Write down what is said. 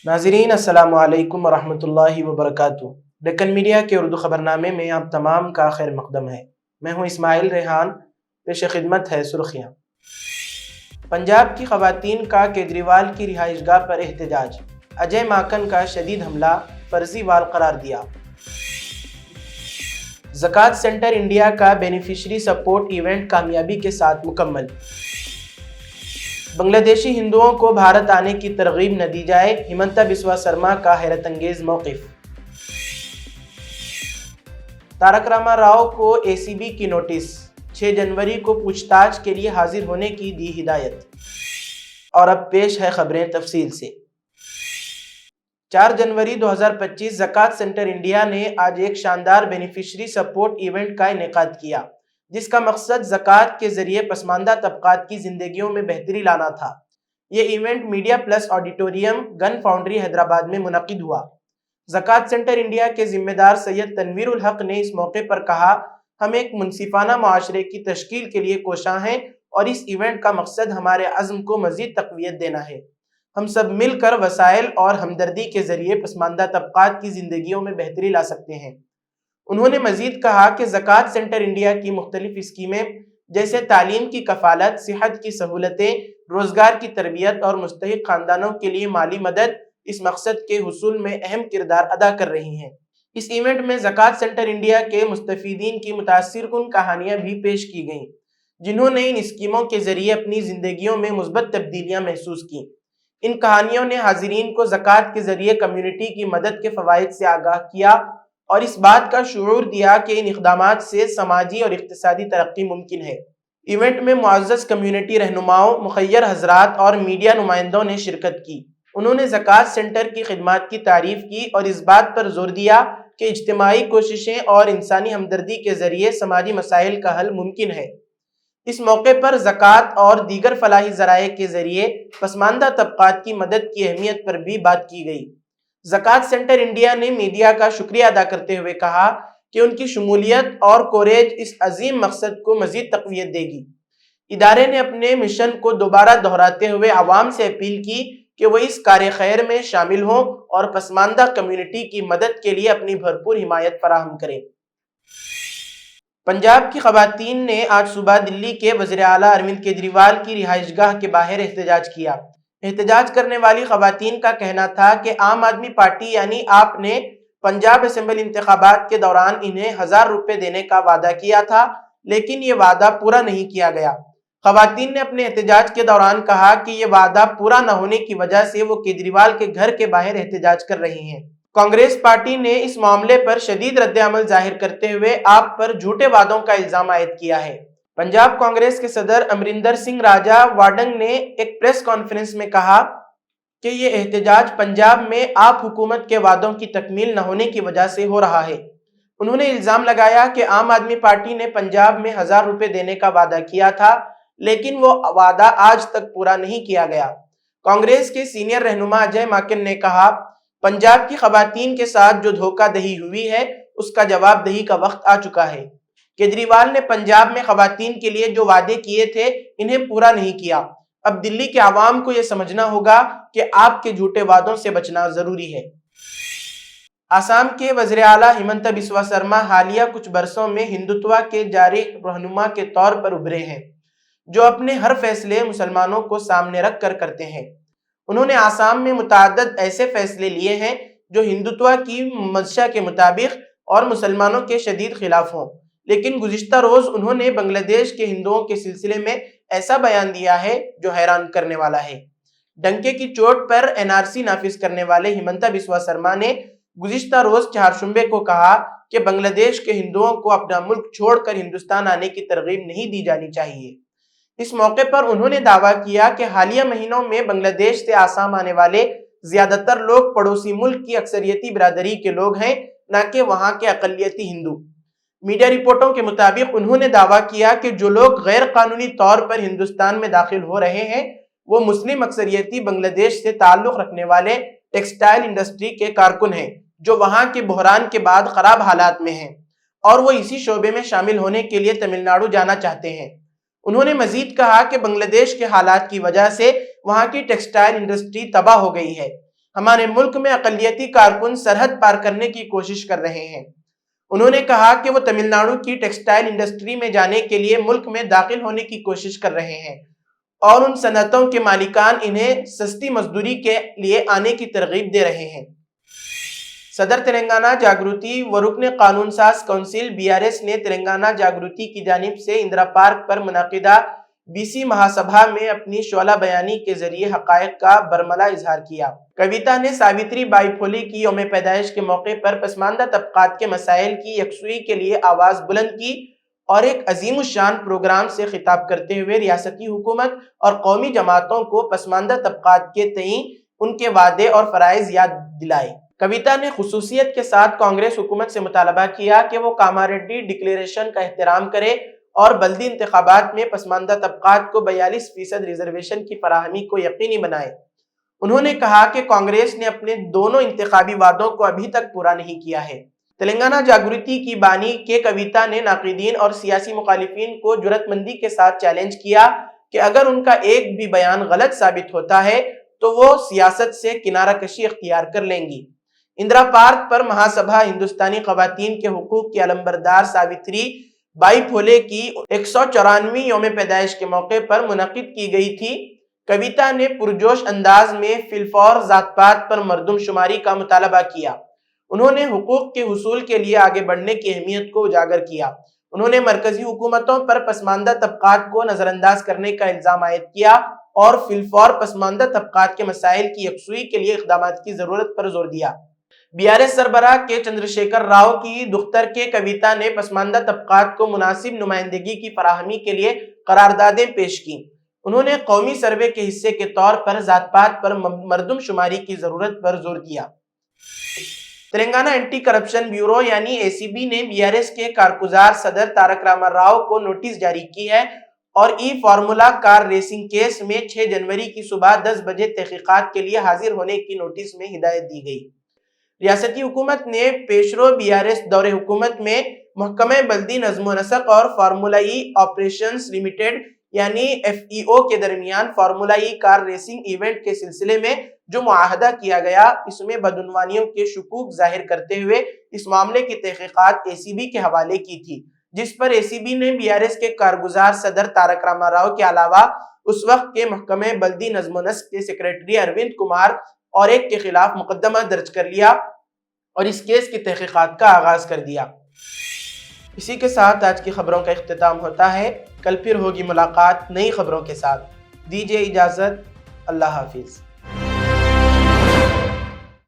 नाजरीन अस्सलाम वालेकुम वरहमतुल्लाहि वबरकातुहू। डेक्कन मीडिया के उर्दू खबरनामे में आप तमाम का खैर मकदम है। मैं हूँ इस्माइल रेहान। पेश खिदमत है सुर्खियाँ। पंजाब की खवातीन का केजरीवाल की रिहाइशगाह पर एहतजाज। अजय माकन का शदीद हमला फर्जी वाल करार दिया। ज़कात सेंटर इंडिया का बेनिफिशरी सपोर्ट इवेंट कामयाबी के साथ मुकम्मल। बांग्लादेशी हिंदुओं को भारत आने की तरगीब न दी जाए, हिमंता बिस्वा शर्मा का हैरत अंगेज मौक़िफ़। तारक रामा राव को एसीबी की नोटिस, 6 जनवरी को पूछताछ के लिए हाजिर होने की दी हिदायत। और अब पेश है खबरें तफसील से। 4 जनवरी 2025 ज़कात सेंटर इंडिया ने आज एक शानदार बेनिफिशरी सपोर्ट इवेंट का इनेकाद किया, जिसका मकसद ज़कात के जरिए पसमानदा तबकात की जिंदगियों में बेहतरी लाना था। ये event media plus auditorium gun foundry Hyderabad में मुनक़िद हुआ। ज़कात सेंटर इंडिया के जिम्मेदार सैयद तनवीरुल हक ने इस मौके पर कहा, हम एक मुनसिफाना मुआशरे की तश्कील के लिए कोशां हैं और इस इवेंट का मकसद हमारे अज़्म को मज़ीद तक़वियत देना है। हम सब मिलकर वसाइल और हमदर्दी के जरिए पसमानदा तबकात की जिंदगियों में बेहतरी ला सकते हैं। उन्होंने मजीद कहा कि ज़कात सेंटर इंडिया की मुख्तलिफ स्कीमें जैसे तालीम की कफालत, सेहत की सहूलतें, रोजगार की तरबियत और मुस्तहिक खानदानों के लिए माली मदद इस मकसद के हुसूल में अहम किरदार अदा कर रही हैं। इस इवेंट में ज़कात सेंटर इंडिया के मुस्तफ़ीदीन की मुतासिरकुन कहानियाँ भी पेश की गईं, जिन्होंने इन स्कीमों के जरिए अपनी जिंदगियों में मुस्बत तब्दीलियाँ महसूस की। इन कहानियों ने हाजिरीन को ज़कात के जरिए कम्युनिटी की मदद के फ़वाइद से आगाह किया और इस बात का शुऊर दिया कि इन इक़दामात से समाजी और इक़्तिसादी तरक्की मुमकिन है। इवेंट में मुअज़्ज़ज़ कम्युनिटी रहनुमाओं, मुख़य्यर हज़रात और मीडिया नुमाइंदों ने शिरकत की। उन्होंने ज़कात सेंटर की खिदमात की तारीफ़ की और इस बात पर जोर दिया कि इज्तिमाई कोशिशें और इंसानी हमदर्दी के ज़रिए समाजी मसाइल का हल मुमकिन है। इस मौके पर ज़कात और दीगर फलाही ज़राए के ज़रिए पसमानदा तबकात की मदद की अहमियत पर भी बात की गई। ज़कात सेंटर इंडिया ने मीडिया का शुक्रिया अदा करते हुए कहा कि उनकी शमूलियत और कोरेज इस अजीम मकसद को मज़ीद तक़वियत देगी। इदारे ने अपने मिशन को दोबारा दोहराते हुए आवाम से अपील की कि वो इस कार्य खैर में शामिल हों और पसमानदा कम्युनिटी की मदद के लिए अपनी भरपूर हिमायत फराहम करें। पंजाब की खवातीन ने आज सुबह दिल्ली के वज़ीर आला अरविंद केजरीवाल की रिहाइशगाह के बाहर एहतजाज किया। एहतजाज करने वाली खवातीन का कहना था कि आम आदमी पार्टी यानी आप ने पंजाब असेंबली इंतखाबात के दौरान इन्हें 1000 रुपये देने का वादा किया था, लेकिन ये वादा पूरा नहीं किया गया। खवातीन ने अपने एहतजाज के दौरान कहा कि ये वादा पूरा न होने की वजह से वो केजरीवाल के घर के बाहर एहतजाज कर रही हैं। कांग्रेस पार्टी ने इस मामले पर शदीद रद्द-ए-अमल जाहिर करते हुए आप पर झूठे वादों का इल्जाम आयद किया है। पंजाब कांग्रेस के सदर अमरिंदर सिंह राजा वाडंग ने एक प्रेस कॉन्फ्रेंस में कहा कि ये एहतजाज पंजाब में आप हुकूमत के वादों की तकमील न होने की वजह से हो रहा है। उन्होंने इल्जाम लगाया कि आम आदमी पार्टी ने पंजाब में 1000 रुपये देने का वादा किया था, लेकिन वो वादा आज तक पूरा नहीं किया गया। कांग्रेस के सीनियर रहनुमा अजय माकन ने कहा, पंजाब की खवातीन के साथ जो धोखाधड़ी हुई है उसका जवाबदेही का वक्त आ चुका है। केजरीवाल ने पंजाब में खवातीन के लिए जो वादे किए थे इन्हें पूरा नहीं किया। अब दिल्ली के आवाम को यह समझना होगा कि आपके झूठे वादों से बचना जरूरी है। आसाम के वज़ीर आला हिमंता बिस्वा शर्मा हालिया कुछ बरसों में हिंदुत्व के जारी रहनुमा के तौर पर उभरे हैं, जो अपने हर फैसले मुसलमानों को सामने रख कर करते हैं। उन्होंने आसाम में मुताद्दद ऐसे फैसले लिए हैं जो हिंदुत्व की मंशा के मुताबिक और मुसलमानों के शदीद खिलाफ हों, लेकिन गुज़िश्ता रोज उन्होंने बांग्लादेश के हिंदुओं के सिलसिले में ऐसा बयान दिया है जो हैरान करने वाला है। डंके की चोट पर एनआरसी नाफिज करने वाले हिमंता बिस्वा शर्मा ने गुज़िश्ता रोज चारशंबे को कहा कि बांग्लादेश के हिंदुओं को अपना मुल्क छोड़कर हिंदुस्तान आने की तरगीब नहीं दी जानी चाहिए। इस मौके पर उन्होंने दावा किया कि हालिया महीनों में बांग्लादेश से आसाम आने वाले ज्यादातर लोग पड़ोसी मुल्क की अक्सरियती बिरादरी के लोग हैं, न कि वहां के अकलियती हिंदू। मीडिया रिपोर्टों के मुताबिक उन्होंने दावा किया कि जो लोग गैर कानूनी तौर पर हिंदुस्तान में दाखिल हो रहे हैं वो मुस्लिम अक्सरियती बांग्लादेश से ताल्लुक रखने वाले टेक्सटाइल इंडस्ट्री के कारकुन हैं, जो वहां के बहरान के बाद खराब हालात में हैं और वो इसी शोबे में शामिल होने के लिए तमिलनाडु जाना चाहते हैं। उन्होंने मजीद कहा कि बांग्लादेश के हालात की वजह से वहां की टेक्सटाइल इंडस्ट्री तबाह हो गई है। हमारे मुल्क में अक़लियती कारकुन सरहद पार करने की कोशिश कर रहे हैं। उन्होंने कहा कि वो तमिलनाडु की टेक्सटाइल इंडस्ट्री में जाने के लिए मुल्क में दाखिल होने की कोशिश कर रहे हैं और उन सनतों के मालिकान इन्हें सस्ती मजदूरी के लिए आने की तरगीब दे रहे हैं। सदर तेलंगाना जागृति व रुकन कानून साज काउंसिल BRS ने तेलंगाना जागृति की जानिब से इंदिरा पार्क पर मुनाकिदा BC महासभा में अपनी शोला बयानी के जरिए हकायक का बरमला इजहार किया। कविता ने सावित्री बाई फुले की यौम पैदाइश के मौके पर पसमानदा तबकात के मसाइल की यकसुई के लिए आवाज बुलंद की और एक अजीम शान प्रोग्राम से खिताब करते हुए रियासती हुकूमत और कौमी जमातों को पसमानदा तबकात के तई उनके वादे और फराइज याद दिलाए। कविता ने खुसूसियत के साथ कांग्रेस हुकूमत से मुतालबा किया कि वो कामारेड्डी डिक्लेरेशन का एहतराम करे और बल्दी इंतखाबात में पसमानदा तबकात को 42% रिजर्वेशन की फराहमी को यकीनी बनाए। उन्होंने कहा कि कांग्रेस ने अपने दोनों इंतखाबी वादों को अभी तक पूरा नहीं किया है। तेलंगाना जागृति की बानी के कविता ने नाक़िदीन और सियासी मुखालिफिन को जुर्रतमंदी के साथ चैलेंज किया कि अगर उनका एक भी बयान गलत साबित होता है तो वो सियासत से किनारा कशी इख्तियार कर लेंगी। इंदिरा पार्क पर महासभा हिंदुस्तानी खवातीन के हुकूक की अलंबरदार सावित्री बाई फुले की 194वीं यौम पैदाइश के मौके पर मुनक़िद की गई थी। कविता ने पुरजोश अंदाज में फिलफौर जात पात पर मर्दम शुमारी का मुतालबा किया। उन्होंने हुकूक के हुसूल के लिए आगे बढ़ने की अहमियत को उजागर किया। उन्होंने मरकजी हुकूमतों पर पसमानदा तबकात को नजरअंदाज करने का इल्जाम आयद किया और फिलफौर पसमानदा तबकात के मसाइल की यकसुई के लिए इक़दामात की जरूरत पर जोर दिया। BRS सरबराह के चंद्रशेखर राव की दुख्तर के कविता ने पसमानदा तबकात को मुनासिब नुमाइंदगी की फराहमी के लिए करारदादें पेश की। उन्होंने कौमी सर्वे के हिस्से के तौर पर जात पात पर मर्दम शुमारी की जरूरत पर जोर दिया। तेलंगाना एंटी करप्शन ब्यूरो यानी ACB ने BRS के कारगुजार सदर तारक रामा राव को नोटिस जारी की है और फार्मूला कार रेसिंग केस में 6 जनवरी की सुबह 10 बजे तहकीकात के लिए हाजिर होने की नोटिस में हिदायत दी गई। रियासती हुकूमत ने पेशरो BRS दौरे हुकूमत में महकमे बल्दी नज़्म व नस्क और फार्मूला ऑपरेशंस लिमिटेड यानी FEO के दरमियान फार्मूला कार रेसिंग इवेंट के सिलसिले में जो मुआहदा किया गया, इसमें बदउनवानियों के शुकूक जाहिर करते हुए इस मामले की तहकीकात ACB के हवाले की थी, जिस पर ACB ने BRS के कारगुजार सदर तारक रामा राव के अलावा उस वक्त के महकमे बल्दी नज़्म व नस्क के सेक्रेटरी अरविंद कुमार और एक के खिलाफ मुकदमा दर्ज कर लिया और इस केस की तहकीकात का आगाज कर दिया। इसी के साथ आज की खबरों का इख्तिताम होता है। कल फिर होगी मुलाकात नई खबरों के साथ। दीजिए इजाजत। अल्लाह हाफिज।